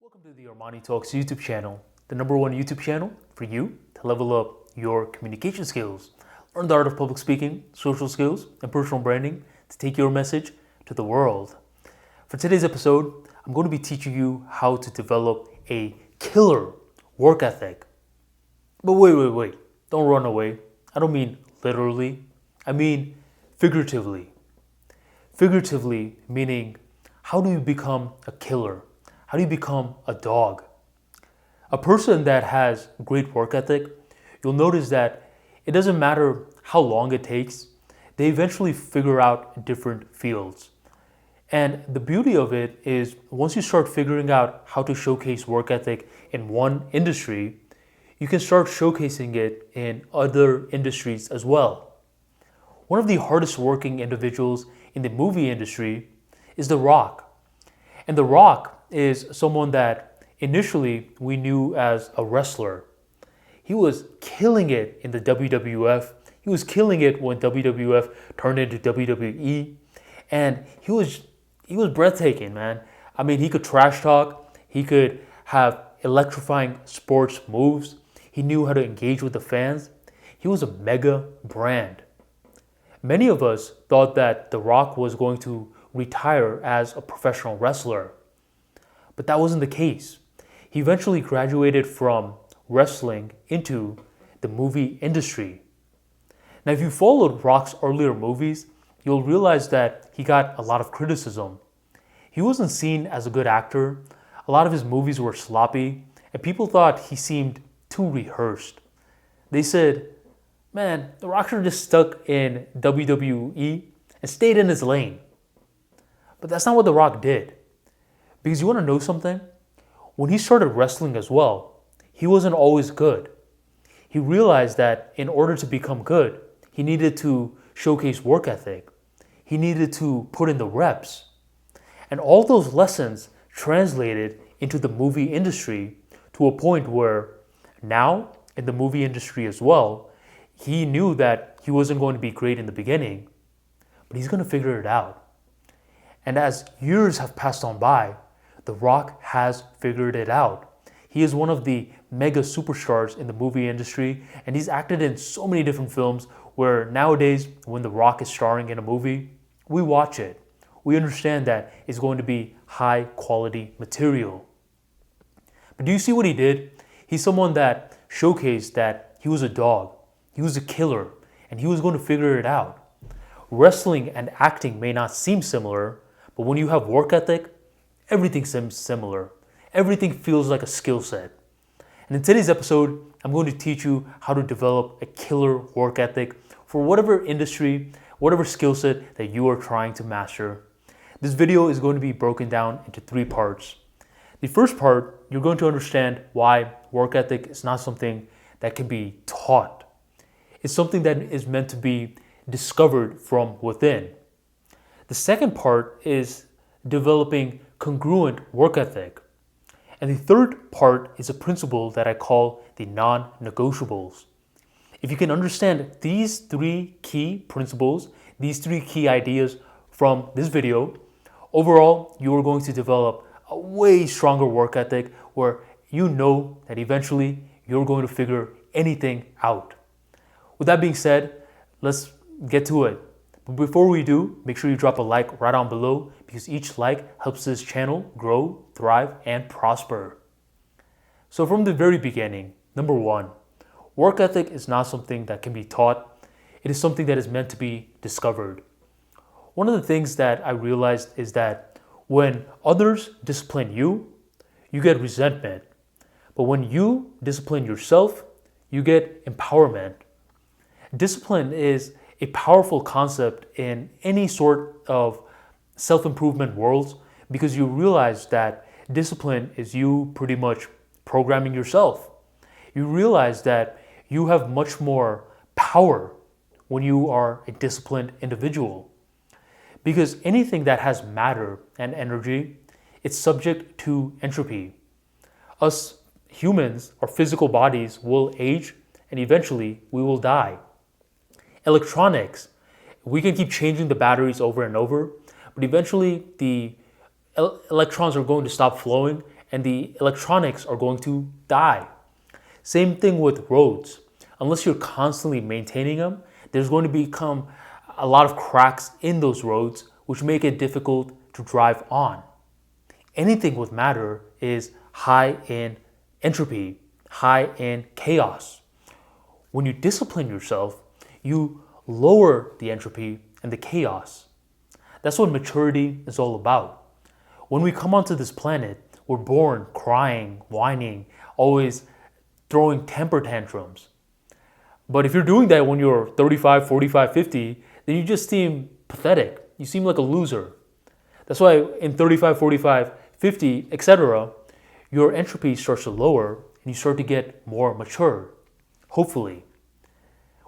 Welcome to the ArmaniTalks YouTube channel, the #1 YouTube channel for you to level up your communication skills, learn the art of public speaking, social skills, and personal branding to take your message to the world. For today's episode, I'm going to be teaching you how to develop a killer work ethic. But wait, don't run away. I don't mean literally, I mean figuratively. Figuratively meaning, how do you become a killer? How do you become a dog? A person that has great work ethic, you'll notice that it doesn't matter how long it takes, they eventually figure out different fields. And the beauty of it is once you start figuring out how to showcase work ethic in one industry, you can start showcasing it in other industries as well. One of the hardest working individuals in the movie industry is The Rock. And The Rock is someone that initially we knew as a wrestler. He was killing it in the WWF. He was killing it when WWF turned into WWE. And he was breathtaking, man. I mean, he could trash talk. He could have electrifying sports moves. He knew how to engage with the fans. He was a mega brand. Many of us thought that The Rock was going to retire as a professional wrestler. But that wasn't the case. He eventually graduated from wrestling into the movie industry. Now, if you followed Rock's earlier movies, you'll realize that he got a lot of criticism. He wasn't seen as a good actor. A lot of his movies were sloppy, and people thought he seemed too rehearsed. They said, man, The Rock should have just stuck in WWE and stayed in his lane. But that's not what The Rock did. Because you want to know something? When he started wrestling as well, he wasn't always good. He realized that in order to become good, he needed to showcase work ethic. He needed to put in the reps. And all those lessons translated into the movie industry to a point where now, in the movie industry as well, he knew that he wasn't going to be great in the beginning, but he's going to figure it out. And as years have passed on by, The Rock has figured it out. He is one of the mega superstars in the movie industry, and he's acted in so many different films where nowadays, when The Rock is starring in a movie, we watch it. We understand that it's going to be high quality material. But do you see what he did? He's someone that showcased that he was a dog, he was a killer, and he was going to figure it out. Wrestling and acting may not seem similar, but when you have work ethic, everything seems similar. Everything feels like a skill set. And in today's episode, I'm going to teach you how to develop a killer work ethic for whatever industry, whatever skill set that you are trying to master. This video is going to be broken down into 3 parts. The first part, you're going to understand why work ethic is not something that can be taught. It's something that is meant to be discovered from within. The second part is developing congruent work ethic. And the third part is a principle that I call the non-negotiables. If you can understand these 3 key principles, these 3 key ideas from this video, overall, you are going to develop a way stronger work ethic where you know that eventually you're going to figure anything out. With that being said, let's get to it. But before we do, make sure you drop a like right on below because each like helps this channel grow, thrive, and prosper. So from the very beginning, number 1, work ethic is not something that can be taught. It is something that is meant to be discovered. One of the things that I realized is that when others discipline you, you get resentment. But when you discipline yourself, you get empowerment. Discipline is a powerful concept in any sort of self-improvement worlds because you realize that discipline is you pretty much programming yourself. You realize that you have much more power when you are a disciplined individual. Because anything that has matter and energy, it's subject to entropy. Us humans, our physical bodies will age and eventually we will die. Electronics, we can keep changing the batteries over and over, but eventually the electrons are going to stop flowing and the electronics are going to die. Same thing with roads. Unless you're constantly maintaining them, there's going to become a lot of cracks in those roads, which make it difficult to drive on. Anything with matter is high in entropy, high in chaos. When you discipline yourself, you lower the entropy and the chaos. That's what maturity is all about. When we come onto this planet, we're born crying, whining, always throwing temper tantrums. But if you're doing that when you're 35, 45, 50, then you just seem pathetic. You seem like a loser. That's why in 35, 45, 50, etc., your entropy starts to lower and you start to get more mature, hopefully.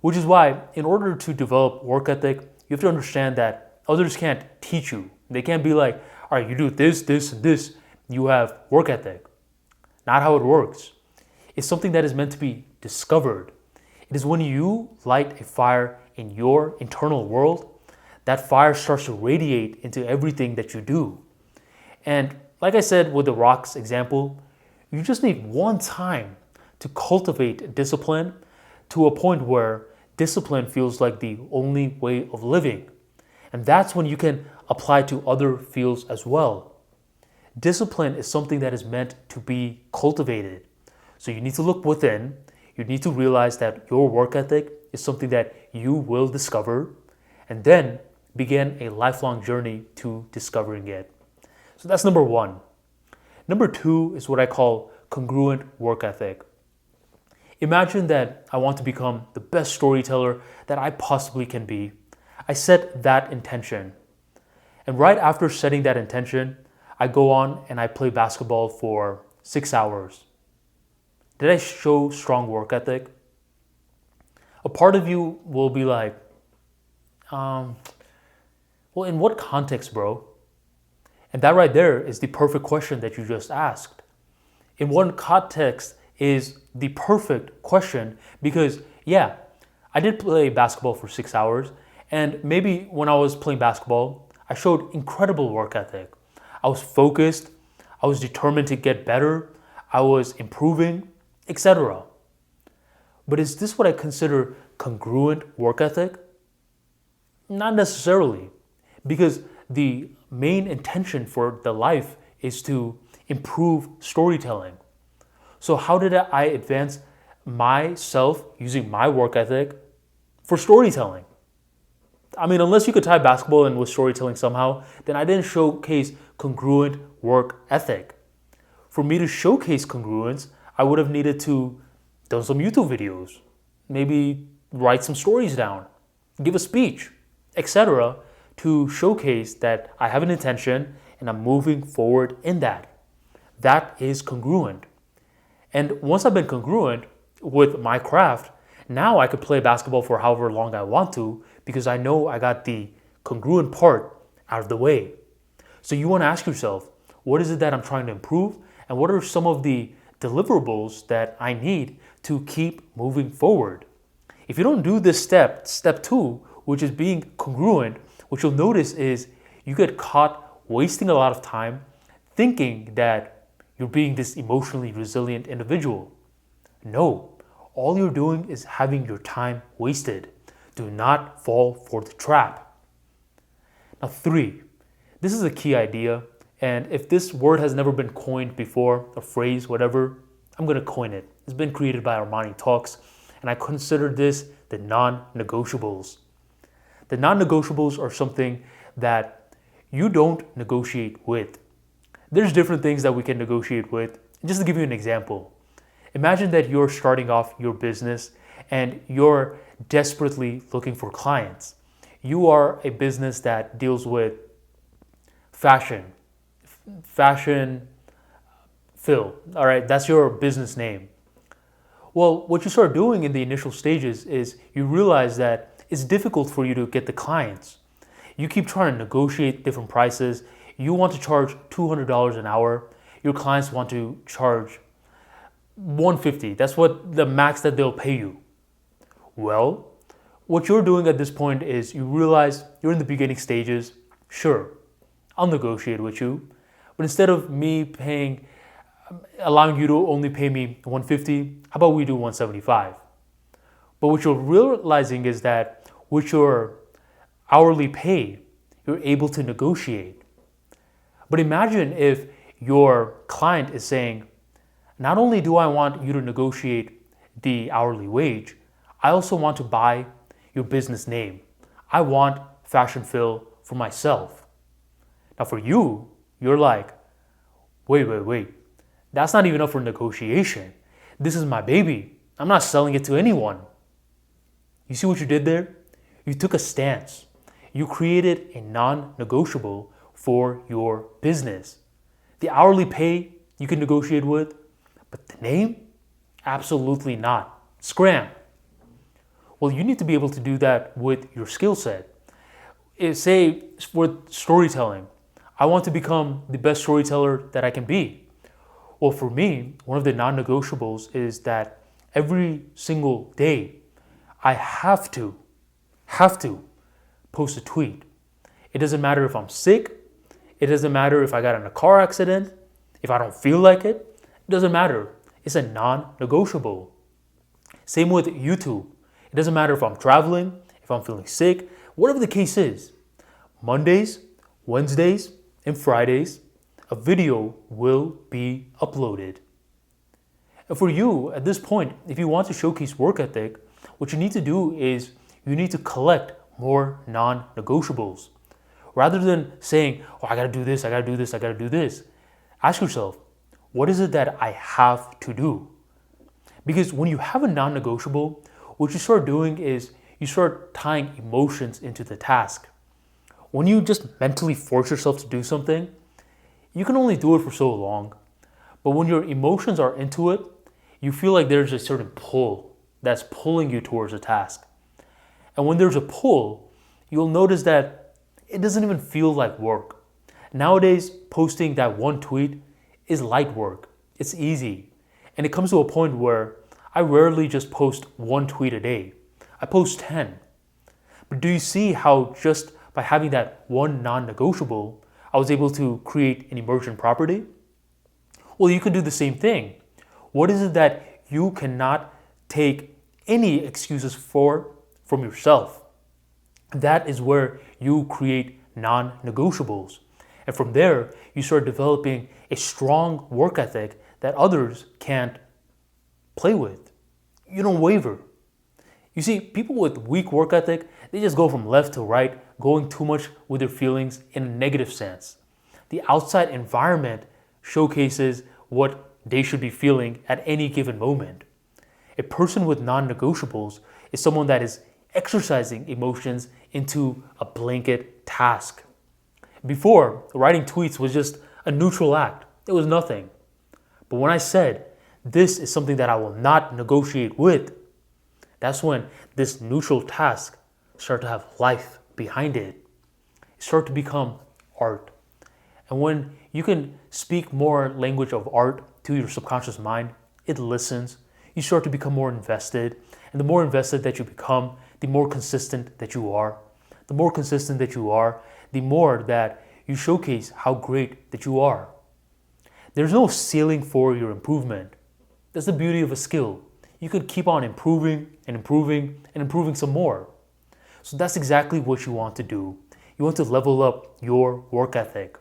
Which is why, in order to develop work ethic, you have to understand that others can't teach you. They can't be like, all right, you do this, this, and this, you have work ethic. Not how it works. It's something that is meant to be discovered. It is when you light a fire in your internal world, that fire starts to radiate into everything that you do. And like I said with the rocks example, you just need one time to cultivate discipline to a point where discipline feels like the only way of living. And that's when you can apply to other fields as well. Discipline is something that is meant to be cultivated. So you need to look within. You need to realize that your work ethic is something that you will discover, and then begin a lifelong journey to discovering it. So that's number one. Number two is what I call congruent work ethic. Imagine that I want to become the best storyteller that I possibly can be. I set that intention. And right after setting that intention, I go on and I play basketball for 6 hours. Did I show strong work ethic? A part of you will be like, well, in what context, bro? And that right there is the perfect question that you just asked. In what context is the perfect question because, yeah, I did play basketball for 6 hours, and maybe when I was playing basketball, I showed incredible work ethic. I was focused, I was determined to get better, I was improving, etc. But is this what I consider congruent work ethic? Not necessarily, because the main intention for the life is to improve storytelling. So how did I advance myself using my work ethic for storytelling? I mean, unless you could tie basketball in with storytelling somehow, then I didn't showcase congruent work ethic. For me to showcase congruence, I would have needed to do some YouTube videos, maybe write some stories down, give a speech, etc. to showcase that I have an intention and I'm moving forward in that. That is congruent. And once I've been congruent with my craft, now I could play basketball for however long I want to because I know I got the congruent part out of the way. So you want to ask yourself, what is it that I'm trying to improve? And what are some of the deliverables that I need to keep moving forward? If you don't do this step 2, which is being congruent, what you'll notice is you get caught wasting a lot of time thinking that you're being this emotionally resilient individual. No, all you're doing is having your time wasted. Do not fall for the trap. Now 3, this is a key idea, and if this word has never been coined before, a phrase, whatever, I'm going to coin it. It's been created by ArmaniTalks, and I consider this the non-negotiables. The non-negotiables are something that you don't negotiate with. There's different things that we can negotiate with. Just to give you an example, imagine that you're starting off your business and you're desperately looking for clients. You are a business that deals with fashion fill. All right, that's your business name. Well, what you start doing in the initial stages is you realize that it's difficult for you to get the clients. You keep trying to negotiate different prices. You want to charge $200 an hour. Your clients want to charge $150. That's what the max that they'll pay you. Well, what you're doing at this point is you realize you're in the beginning stages. Sure, I'll negotiate with you. But instead of me paying allowing you to only pay me $150. How about we do $175? But what you're realizing is that with your hourly pay, you're able to negotiate. But imagine if your client is saying, not only do I want you to negotiate the hourly wage, I also want to buy your business name. I want Fashion Phil for myself. Now for you, you're like, wait. That's not even up for negotiation. This is my baby. I'm not selling it to anyone. You see what you did there? You took a stance. You created a non-negotiable for your business. The hourly pay you can negotiate with, but the name? Absolutely not. Scram. Well, you need to be able to do that with your skill set. Say for storytelling, I want to become the best storyteller that I can be. Well, for me, one of the non-negotiables is that every single day, I have to post a tweet. It doesn't matter if I'm sick. It doesn't matter if I got in a car accident. If I don't feel like it. It doesn't matter. It's a non-negotiable. Same with YouTube. It doesn't matter if I'm traveling, if I'm feeling sick, whatever the case is. Mondays, Wednesdays, and Fridays, a video will be uploaded. And for you, at this point, if you want to showcase work ethic, what you need to do is you need to collect more non-negotiables. Rather than saying, oh, I gotta do this, I gotta do this, I gotta do this. Ask yourself, what is it that I have to do? Because when you have a non-negotiable, what you start doing is you start tying emotions into the task. When you just mentally force yourself to do something, you can only do it for so long. But when your emotions are into it, you feel like there's a certain pull that's pulling you towards a task. And when there's a pull, you'll notice that it doesn't even feel like work. Nowadays, posting that one tweet is light work. It's easy. And it comes to a point where I rarely just post one tweet a day. I post 10. But do you see how just by having that one non-negotiable, I was able to create an emergent property? Well, you can do the same thing. What is it that you cannot take any excuses for from yourself? That is where you create non-negotiables. And from there, you start developing a strong work ethic that others can't play with. You don't waver. You see, people with weak work ethic, they just go from left to right, going too much with their feelings in a negative sense. The outside environment showcases what they should be feeling at any given moment. A person with non-negotiables is someone that is exercising emotions into a blanket task. Before, writing tweets was just a neutral act. It was nothing. But when I said, this is something that I will not negotiate with, that's when this neutral task started to have life behind it. It started to become art. And when you can speak more language of art to your subconscious mind, it listens. You start to become more invested. And the more invested that you become, the more consistent that you are. The more consistent that you are, the more that you showcase how great that you are. There's no ceiling for your improvement. That's the beauty of a skill. You can keep on improving and improving and improving some more. So that's exactly what you want to do. You want to level up your work ethic.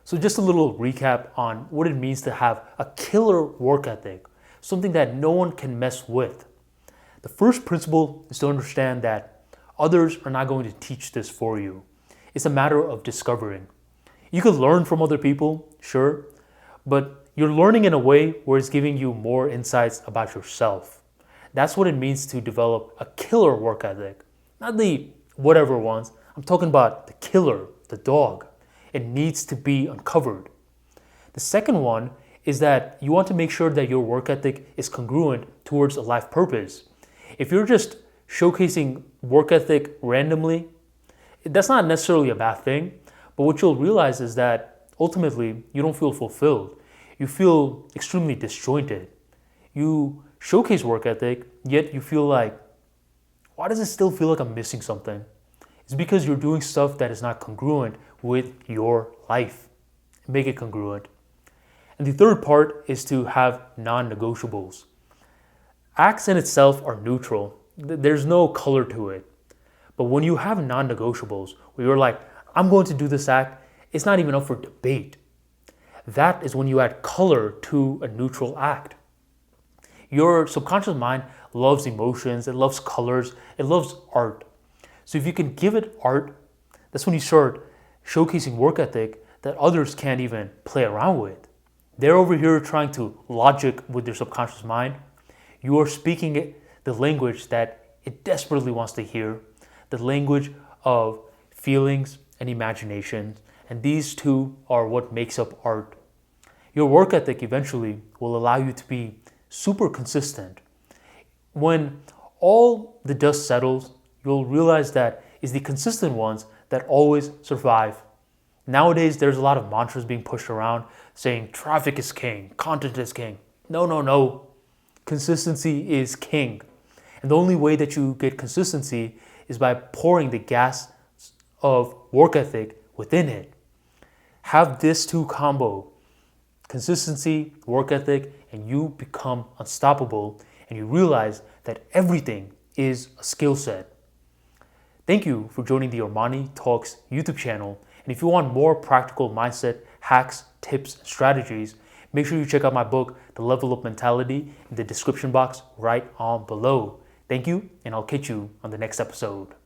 So just a little recap on what it means to have a killer work ethic, something that no one can mess with. The first principle is to understand that others are not going to teach this for you. It's a matter of discovering. You can learn from other people, sure, but you're learning in a way where it's giving you more insights about yourself. That's what it means to develop a killer work ethic. Not the whatever ones. I'm talking about the killer, the dog. It needs to be uncovered. The second one is that you want to make sure that your work ethic is congruent towards a life purpose. If you're just showcasing work ethic randomly, that's not necessarily a bad thing, but what you'll realize is that ultimately you don't feel fulfilled. You feel extremely disjointed. You showcase work ethic, yet you feel like, why does it still feel like I'm missing something? It's because you're doing stuff that is not congruent with your life. Make it congruent. And the third part is to have non-negotiables. Acts in itself are neutral. There's no color to it. But when you have non-negotiables, where you're like, I'm going to do this act, it's not even up for debate. That is when you add color to a neutral act. Your subconscious mind loves emotions, it loves colors, it loves art. So if you can give it art, that's when you start showcasing work ethic that others can't even play around with. They're over here trying to logic with their subconscious mind. You are speaking the language that it desperately wants to hear, the language of feelings and imagination, and these two are what makes up art. Your work ethic eventually will allow you to be super consistent. When all the dust settles, you'll realize that it's the consistent ones that always survive. Nowadays, there's a lot of mantras being pushed around saying traffic is king, content is king. No. Consistency is king. And the only way that you get consistency is by pouring the gas of work ethic within it. Have this two combo, consistency, work ethic, and you become unstoppable and you realize that everything is a skill set. Thank you for joining the ArmaniTalks YouTube channel. And if you want more practical mindset hacks, tips, and strategies, make sure you check out my book, The Level Up Mentality, in the description box right on below. Thank you, and I'll catch you on the next episode.